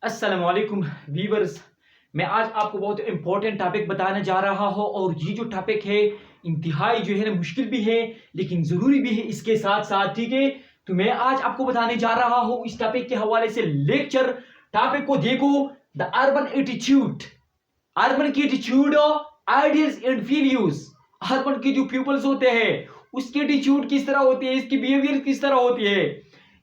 अस्सलाम वालेकुम व्यूवर्स, मैं आज आपको बहुत इंपॉर्टेंट टॉपिक बताने जा रहा हूँ और ये जो टॉपिक है इंतहाई जो है ना मुश्किल भी है लेकिन ज़रूरी भी है इसके साथ साथ। ठीक है, तो मैं आज आपको बताने जा रहा हूँ इस टॉपिक के हवाले से लेक्चर। टॉपिक को देखो, द अर्बन एटीट्यूड, अर्बन की attitude, ideals and values. Urban के जो पीपल्स होते हैं उसकी एटीट्यूड किस तरह होती है, इसकी बिहेवियर किस तरह होती है,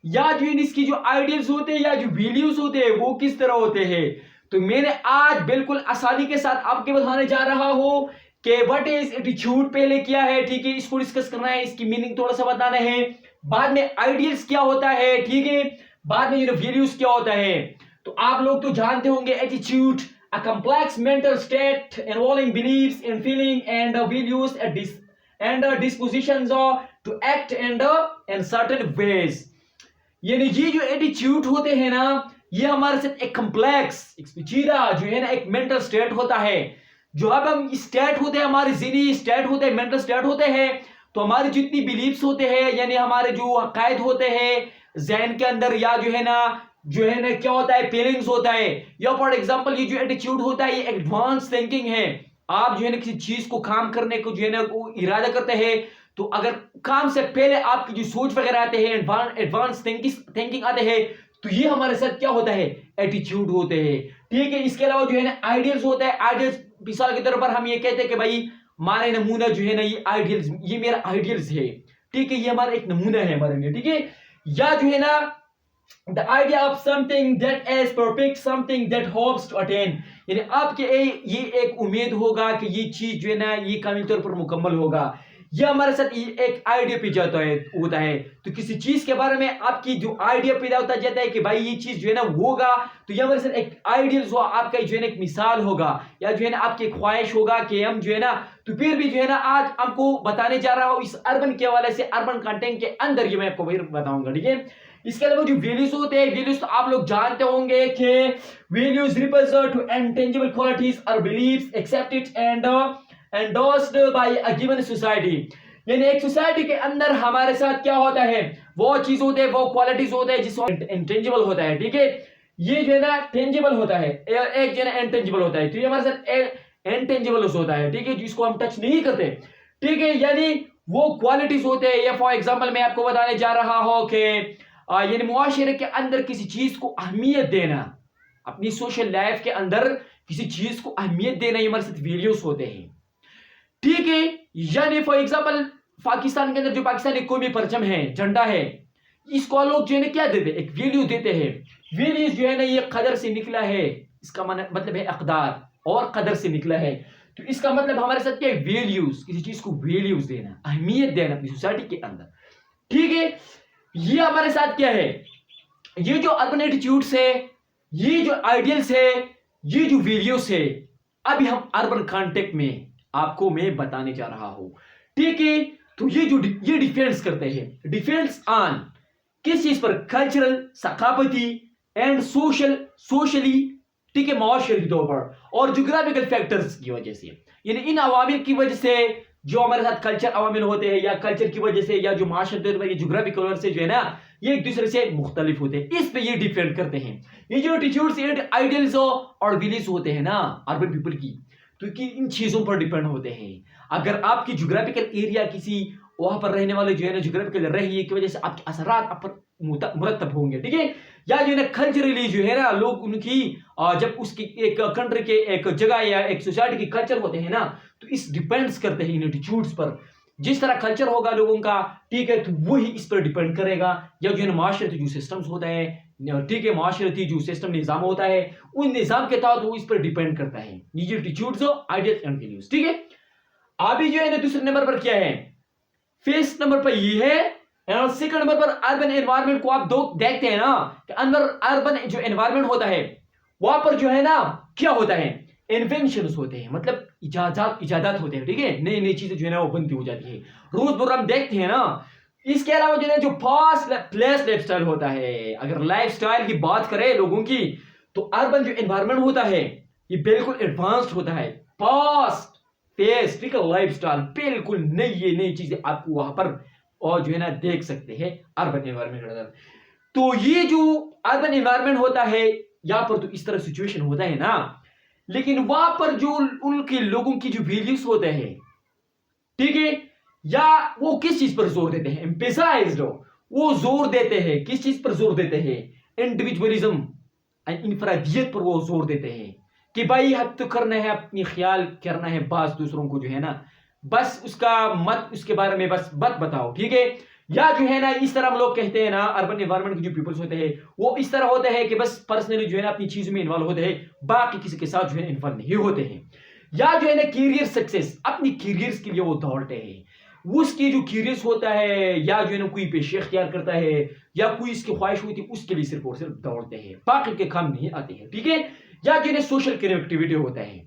या जो इसकी जो आइडियल्स होते हैं या जो वैल्यूज होते हैं वो किस तरह होते हैं। तो मैंने आज बिल्कुल आसानी के साथ आपके बताने जा रहा हूं कि व्हाट इज एटीट्यूड पहले क्या है। ठीक है, इसको डिस्कस करना है, इसकी मीनिंग थोड़ा सा बताना है, बाद में आइडियल्स क्या होता है, ठीक है, बाद में वैल्यूज क्या होता है। तो आप लोग तो जानते होंगे attitude, a complex mental state involving beliefs and feeling and values and dispositions to act in certain ways। यानी ये जो एटीट्यूड होते हैं ना, ये हमारे साथ एक कम्प्लेक्स, एक पेचीदा जो है ना एक मेंटल स्टेट होता है। जो अब हम स्टेट होते हैं, हमारे ज़हनी स्टेट होते हैं, मेंटल स्टेट होते हैं, तो हमारी जितनी बिलीफ्स होते हैं यानी हमारे जो अकायद होते हैं जहन के अंदर, या जो है ना क्या होता है फीलिंग्स होता है, या फॉर एग्जांपल ये जो एटीट्यूड होता है ये एडवांस थिंकिंग है। आप जो है ना किसी चीज को काम करने को जो है ना वो इरादा करते हैं, तो अगर काम से पहले आपकी जो सोच वगैरह आते हैं, एडवांस थिंकिंग आते हैं, तो ये हमारे साथ क्या होता है, एटीट्यूड होते हैं। ठीक है, इसके अलावा जो है ना आइडियल्स होता है। आइडियल्स मिसाल के तौर पर हम ये कहते हैं कि भाई हमारे नमूना जो है ना ये आइडियल्स, ये मेरा आइडियल्स है। ठीक है, ये हमारा एक नमूना है हमारे लिए। ठीक है, या जो है ना the idea of something that is perfect, something that hopes to attain, यानी आपके ये एक उम्मीद होगा कि ये चीज जो है ना ये कामिल तौर पर मुकम्मल होगा। ये हमारे साथ एक आइडिया पे जाता है होता है। तो किसी चीज के बारे में आपकी जो आइडिया पैदा होता जाता है कि भाई ये चीज जो है ना होगा, तो ये हमारे साथ एक आइडियल्स हुआ, आपका जो है ना एक मिसाल होगा, या जो है ना आपकी ख्वाहिश होगा कि हम जो है ना, तो फिर भी जो है ना आज आपको बताने जा रहा हूँ इस अर्बन के हवाले से, अर्बन कंटेंट के अंदर ये मैं आपको बताऊंगा। ठीक है, इसके अलावा जो वैल्यूज होते हैं, वैल्यूज तो आप लोग जानते होंगे कि values represent to intangible qualities और beliefs accepted and endorsed by a given society. यानी एक सोसाइटी के अंदर हमारे साथ क्या होता है, वो चीज होते हैं, वो क्वालिटीज होते हैं जिसको इंटेंजिबल होता है। ठीक है, ये जो है ना टेंजिबल होता है, एक जो है ना इंटेंजिबल होता है, तो ये हमारे साथ इंटेंजिबल होता है। ठीक है, जिसको हम टच नहीं करते। ठीक है, यानी वो क्वालिटीज होते हैं। ये फॉर एग्जाम्पल मैं आपको बताने जा रहा हूं कि यानी मुआशरे के अंदर किसी चीज को अहमियत देना, अपनी सोशल लाइफ के अंदर किसी चीज को अहमियत देना, ये हमारे साथ वैल्यूज होते हैं। ठीक है, यानी फॉर एग्जांपल पाकिस्तान के अंदर जो पाकिस्तानी कौमी परचम है, झंडा है, इसको लोग जो है ना क्या देते हैं, एक वैल्यू देते हैं। वैल्यूज जो है ना ये कदर से निकला है, इसका मतलब है अकदार, और कदर से निकला है। तो इसका मतलब हमारे साथ क्या है, वैल्यूज, किसी चीज को वैल्यूज देना, अहमियत देना अपनी सोसाइटी के अंदर। ठीक है, ये हमारे साथ क्या है, ये जो अर्बन एटीट्यूड्स है, ये जो आइडियल्स है, ये जो वैल्यूज है, अभी हम अर्बन कॉन्टेक्स्ट में आपको मैं बताने जा रहा हूं। ठीक है, तो ये डिफेंस करते हैं, डिफेंस ऑन किस चीज पर, कल्चरल, सकाफती एंड सोशली, ठीक है, माशरती तौर पर, और जोग्राफिकल फैक्टर्स की वजह से, यानी इन अवामिल की वजह से जो हमारे साथ कल्चर अवामिल होते हैं, या कल्चर की वजह से, या जो माशरती जोग्राफिकल वजह से जो है ना ये एक दूसरे से मुख्तलिफ होते हैं, इस पे ये डिफेंड करते हैं। ये जो एटीट्यूड्स आइडियल्स और वैल्यूज होते हैं ना अर्बन पीपल की, तो कि इन चीजों पर डिपेंड होते हैं। अगर आपकी जोग्राफिकल एरिया किसी वहां पर रहने वाले जो है ना जोग्राफिकल रही की वजह से आपके असरात आप पर मुरतब होंगे। ठीक है, या जो है ना कल्चरली जो है ना लोग उनकी जब उसकी एक कंट्री के एक जगह या एक सोसाइटी की कल्चर होते हैं ना, तो इस डिपेंड्स करते हैं इन एटीट्यूड्स पर। जिस तरह कल्चर होगा लोगों का, ठीक है, तो वही इस पर डिपेंड करेगा। या जो है ना माशरती जो सिस्टम्स होता है, ठीक है, माशरती जो सिस्टम निज़ाम होता है, उन निज़ाम के तहत वो इस पर डिपेंड करता है, ये जो एटीट्यूड्स आइडियल्स एंड वैल्यूज। ठीक है, अभी जो है ना दूसरे नंबर पर क्या है, फर्स्ट नंबर पर ये है, और सेकंड नंबर पर अर्बन एनवायरनमेंट को आप देखते हैं ना कि अंदर अर्बन जो एनवायरनमेंट होता है वहां पर जो है ना क्या होता है, इन्वेंशंस होते हैं, मतलब इजादात होते हैं। ठीक है, नई नई चीजें जो है ना वो बनती हो जाती है, रोजमर्रा हम देखते हैं ना। इसके अलावा जो है जो फास्ट प्लेस लाइफस्टाइल होता है, अगर लाइफस्टाइल की बात करें लोगों की, तो अर्बन जो एनवायरनमेंट होता है ये बिल्कुल एडवांस्ड होता है, फास्ट पेस, ठीक है, लाइफस्टाइल, बिल्कुल नई चीजें आपको वहां पर और जो है ना देख सकते हैं अर्बन एनवायरनमेंट। तो ये जो अर्बन एनवायरनमेंट होता है यहाँ पर तो इस तरह सिचुएशन होता है ना, लेकिन वहां पर जो उनके लोगों की जो वैल्यूज होते हैं, ठीक है, या वो किस चीज पर जोर देते हैं, एम्फेसाइज्ड, वो जोर देते हैं किस चीज पर जोर देते हैं, इंडिविजुअलिज्म एंड इंफरादियत पर वो जोर देते हैं कि भाई हद तो करना है, अपनी ख्याल करना है, बस दूसरों को जो है ना बस उसका मत उसके बारे में बस मत बताओ, ठीक है। या जो है ना इस तरह हम लोग कहते हैं ना, अर्बन एनवायरनमेंट के जो पीपल्स होते हैं वो इस तरह होते हैं कि बस पर्सनली जो है ना अपनी चीजों में इन्वॉल्व होते हैं, बाकी किसी के साथ जो है इन्वॉल्व नहीं होते हैं। या जो है ना कैरियर सक्सेस, अपनी कैरियर्स के लिए वो दौड़ते हैं, उसकी जो कैरियर्स होता है, या जो है ना कोई पेशे इख्तियार करता है, या कोई इसकी ख्वाहिश होती है, उसके लिए सिर्फ और सिर्फ दौड़ते हैं, बाकी के काम नहीं आते हैं, ठीक है। या जो है ना सोशल कनेक्टिविटी होता है,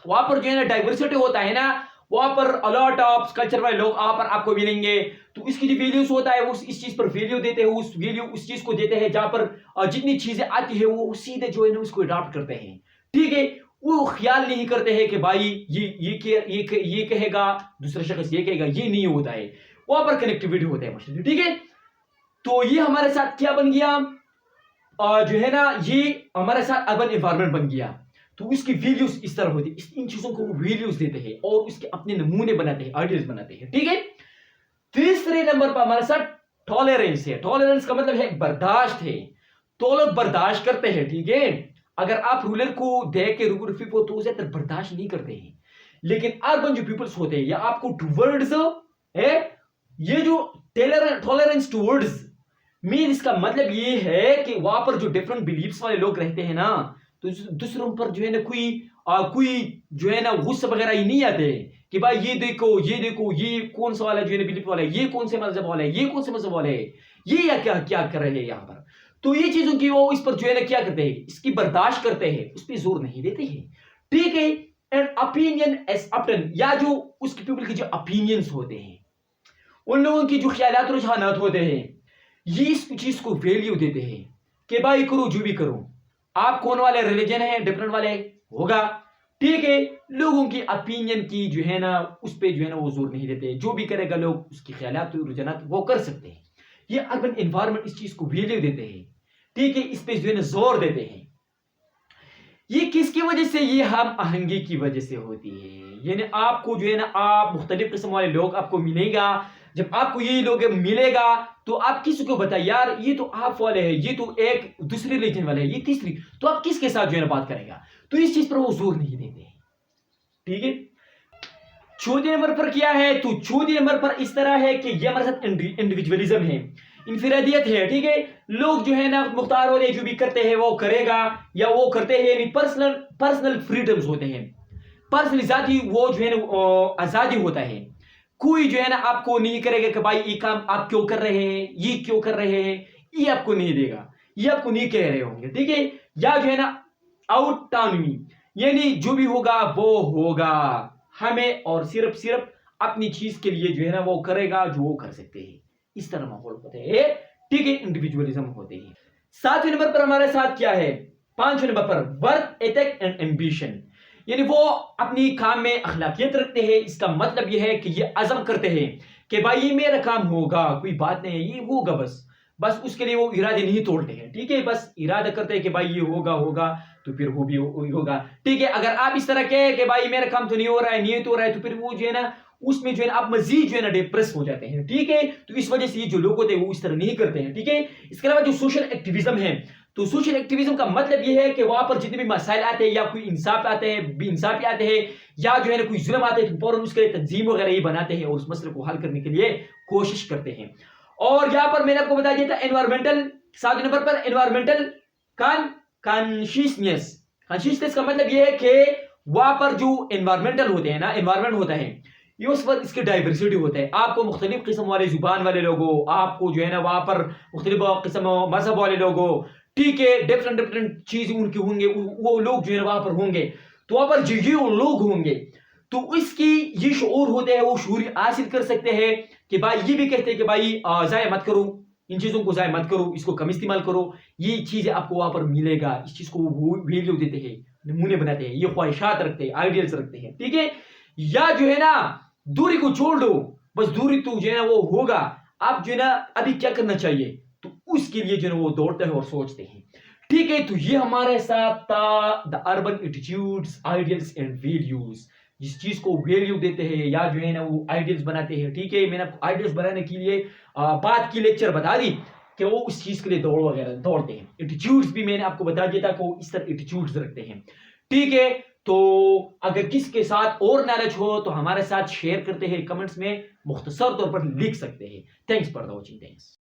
वहां पर जो है ना डाइवर्सिटी होता है ना, वहां पर अलॉट ऑफ कल्चर वाले लोग वहां पर आपको मिलेंगे, तो इसकी जो वैल्यूज होता है वो इस चीज पर वैल्यू देते हैं, उस वैल्यू उस चीज को देते हैं जहां पर जितनी चीजें आती है वो सीधे जो है ना उसको अडॉप्ट करते हैं, ठीक है। वो ख्याल नहीं करते हैं कि भाई ये कहेगा, दूसरा शख्स ये कहेगा, ये नहीं होता है, वहां पर कनेक्टिविटी होता है, ठीक है। तो ये हमारे साथ क्या बन गया, जो है ना ये हमारे साथ अर्बन एनवायरनमेंट बन गया। तो इसकी वैल्यूज इस तरह होती है, इन चीजों को वैल्यूज देते हैं और उसके अपने नमूने बनाते हैं, आइडियल्स बनाते हैं, ठीक है। तीसरे नंबर पर हमारे साथ टॉलरेंस है। टॉलरेंस का मतलब है बर्दाश्त है, तो लोग बर्दाश्त करते हैं, ठीक है। अगर आप रूलर को देख के रूबरू को तो उसे बर्दाश्त नहीं करते हैं, लेकिन अर्बन जो पीपल्स होते हैं या आपको टूवर्ड्स है, ये जो टॉलरेंस टूवर्ड्स मीन, इसका मतलब ये है कि वहां पर जो डिफरेंट बिलीफ्स वाले लोग रहते हैं ना, तो दूसरों पर जो है ना कोई जो है ना गुस्सा वगैरह ही नहीं आते कि भाई ये देखो ये कौन सा वाला जो है ना बिलीफ वाला है, ये कौन से मजहब वाला है, ये कौन से मजहब वाले है, ये या क्या क्या कर रहे हैं यहाँ पर। तो ये चीजों की वो इस पर जो है ना क्या करते हैं, इसकी बर्दाश्त करते हैं, उस पर जोर नहीं देते हैं, ठीक है। एंड ओपिनियन एज अपटन, या जो उसके पीपल के जो ओपिनियंस होते हैं, उन लोगों की जो ख्यालात रुझानात होते हैं, ये इस चीज को वैल्यू देते हैं कि भाई करो जो भी करो, आप कौन वाले रिलीजन है, डिफरेंट वाले होगा, ठीक है। लोगों की ओपिनियन की जो है ना उस पे जो है ना वो जोर नहीं देते, जो भी करेगा लोग उसकी ख्यालात रुझानात वो कर सकते हैं। ये अर्बन एनवायरनमेंट इस चीज को वैल्यू देते हैं, ठीक है, इस पे जो है ना जोर देते हैं। ये किसकी वजह से, ये हम आहंगी की वजह से होती है। यानी आपको जो है ना आप मुख्तलिफ किस्म वाले लोग आपको मिलेगा, जब आपको ये लोग मिलेगा तो आप किसी को बताए यार ये तो आप वाले हैं, ये तो एक दूसरे रिलीजन वाले हैं, ये तीसरी, तो आप किसके साथ जो है ना बात करेगा, तो इस चीज पर वो जोर नहीं देते, ठीक है। चौथे नंबर पर क्या है, तो चौथे नंबर पर इस तरह है कि ये हमारे साथ इंडिविजुअलिज्म है, इंफरादियत है, ठीक है। लोग जो है ना मुख्तार होते हैं, जो भी करते हैं वो करेगा या वो करते हैं, यानी पर्सनल फ्रीडम्स होते हैं, पर्सनल जाती वो जो है ना आजादी होता है। कोई जो है ना आपको नहीं करेगा कि भाई ये काम आप क्यों कर रहे हैं, ये क्यों कर रहे हैं, ये आपको नहीं देगा, ये आपको नहीं कह रहे होंगे, ठीक है। या जो है ना ऑटोनॉमी, यानी जो भी होगा वो होगा हमें, और सिर्फ अपनी चीज के लिए जो है ना वो करेगा जो वो कर सकते हैं, इस तरह माहौल होते हैं, ठीक है, इंडिविजुअलिज्म होते हैं। सातवें नंबर पर हमारे साथ क्या है, पांचवें नंबर पर वर्क एथिक एंड एम्बिशन, यानी वो अपनी काम में अखलाकियत रखते हैं। इसका मतलब यह है कि ये अज़म करते हैं कि भाई ये मेरा काम होगा, कोई बात नहीं, ये होगा, बस उसके लिए वो इरादे नहीं तोड़ते हैं, ठीक है, बस इरादा करते हैं कि भाई ये होगा तो फिर वो भी होगा, ठीक है। अगर आप इस तरह कहे कि भाई मेरा काम तो नहीं हो रहा है, नहीं तो रहा है, तो फिर वो जो है ना उसमें जो है ना आप मजीद जो है ना डिप्रेस हो जाते हैं, ठीक है। तो इस वजह से ये जो लोग होते हैं वो इस तरह नहीं करते हैं, ठीक है। इसके अलावा जो सोशल एक्टिविज्म है, तो सोशल एक्टिविज्म का मतलब यह है कि वहां पर जितने भी मसाइल आते हैं, या कोई इंसाफ आते हैं, बेइंसाफी आते हैं, या जो है ना कोई जुल्म आते हैं, तो फौरन उसके लिए तंजीम वगैरह ये बनाते हैं और उस मसले को हल करने के लिए कोशिश करते हैं। और यहाँ पर मैंने आपको बता दिया था एनवायरमेंटल, 7 नंबर पर एनवायरमेंटल कॉन्शियसनेस का मतलब यह है कि वहां पर जो एनवायरमेंटल होते हैं ना, एनवायरमेंट होता है ये, उस पर इसकी डाइवर्सिटी होता है। आपको मुख्तलिफ किस्म वाले जुबान वाले लोगों, आपको जो है ना वहां पर मुख्तलिफ किस्म मजहब वाले लोगों, ठीक है, डिफरेंट चीज उनके होंगे, वो लोग जो है वहां पर होंगे, तो वहां पर जो लोग होंगे तो इसकी ये शऊर होते हैं, वो शऊर हासिल कर सकते हैं कि भाई ये भी कहते हैं कि भाई जाया मत करो, इन चीजों को जाया मत करो, इसको कम इस्तेमाल करो, ये चीजें आपको वहां पर मिलेगा, इस चीज को वो वैल्यू देते हैं, नमूने बनाते हैं, ये ख्वाहिशात रखते हैं, आइडियल्स रखते हैं, ठीक है। या जो है ना दूरी को छोड़ दो, बस दूरी तो जो है ना वो होगा, आप जो है ना अभी क्या करना चाहिए, तो उसके लिए जो है वो दौड़ते हैं और सोचते हैं, ٹھیک ہے، تو یہ ہمارے ساتھ تھا the urban attitudes ideals and values. جس چیز کو ویلیو دیتے ہیں یا جو ہے نا وہ آئیڈیلز بناتے ہیں. ٹھیک ہے، میں نے آپ کو آئیڈیلز بنانے کے لیے بات کی، لیکچر بتا دی کہ وہ اس چیز کے لیے دوڑتے ہیں. ایٹیٹیوڈز بھی میں نے آپ کو بتا دیا تھا کہ وہ اس طرح ایٹیٹیوڈز رکھتے ہیں. ٹھیک ہے، تو اگر کس کے ساتھ اور نالج ہو تو ہمارے ساتھ شیئر کرتے ہیں کمنٹس میں، مختصر طور پر لکھ سکتے ہیں. Thanks for the watching. Thanks.